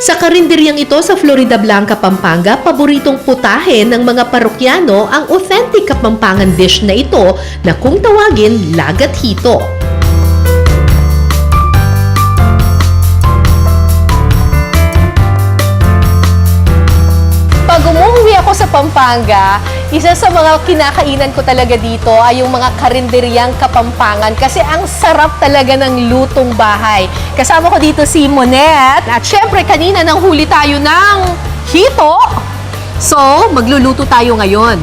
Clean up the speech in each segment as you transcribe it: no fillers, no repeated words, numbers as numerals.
Sa karinderyang ito sa Florida Blanca, Pampanga, paboritong putahe ng mga parokyano ang authentic Kapampangan dish na ito na kung tawagin lagat hito. Pag umuwi ako sa Pampanga, isa sa mga kinakainan ko talaga dito ay yung mga karinderyang Kapampangan kasi ang sarap talaga ng lutong bahay. Kasama ko dito si Monette at syempre kanina nang huli tayo ng hito. So, magluluto tayo ngayon.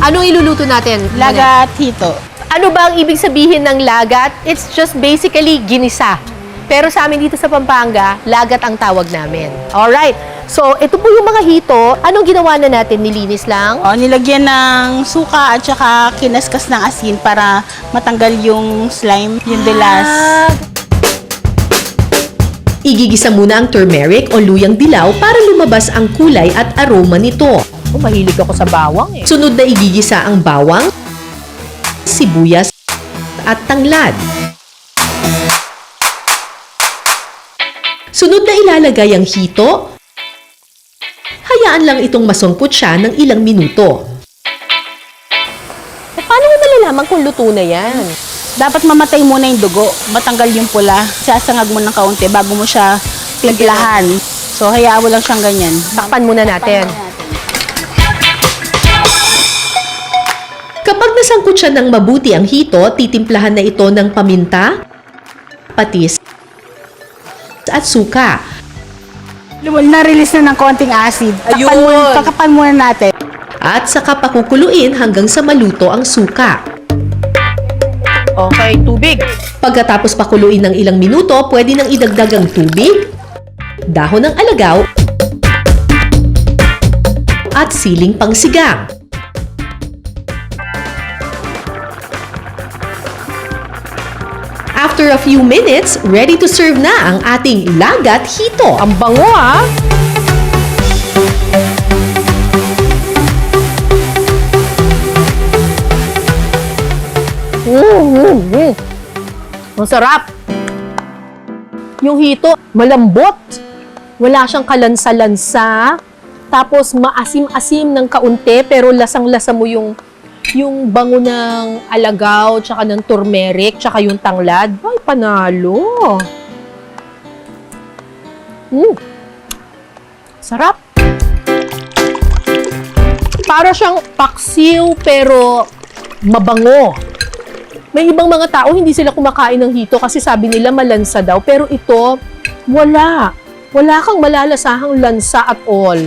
Anong iluluto natin, Monette? Lagat hito. Ano ba ang ibig sabihin ng lagat? It's just basically ginisa. Pero sa amin dito sa Pampanga, lagat ang tawag namin. Alright. So, ito po yung mga hito. Anong ginawa na natin? Nilinis lang? O, nilagyan ng suka at saka kinaskas ng asin para matanggal yung slime, yung delas. Igigisa muna ang turmeric o luyang dilaw para lumabas ang kulay at aroma nito. Oh, mahilig ako sa bawang eh. Sunod na igigisa ang bawang, sibuyas at tanglad. Sunod na ilalagay ang hito. Hayaan lang itong masungkot siya ng ilang minuto. Paano mo malalaman kung luto na yan? Dapat mamatay muna yung dugo, matanggal yung pula. Sasangag mo ng kaunti bago mo siya timplahan. So, hayaan mo lang siyang ganyan. Takpan muna natin. Kapag nasangkot siya ng mabuti ang hito, titimplahan na ito ng paminta, patis, at suka. Na-release na ng konting acid. Ayun! Takapan muna natin. At saka pakukuluin hanggang sa maluto ang suka. Okay, tubig. Pagkatapos pakuluin ng ilang minuto, pwede nang idagdag ang tubig, dahon ng alagaw, at siling pangsigang. After a few minutes, ready to serve na ang ating lagat hito. Ang bango ah! Ang sarap! Yung hito, malambot. Wala siyang kalansa-lansa. Tapos maasim-asim ng kaunti, pero lasang-lasa mo yung bango ng alagaw, tsaka ng turmeric, tsaka yung tanglad. Ay, panalo! Sarap! Para siyang paksiw, pero mabango. May ibang mga tao, hindi sila kumakain ng hito kasi sabi nila malansa daw. Pero ito, wala. Wala kang malalasahang lansa at all.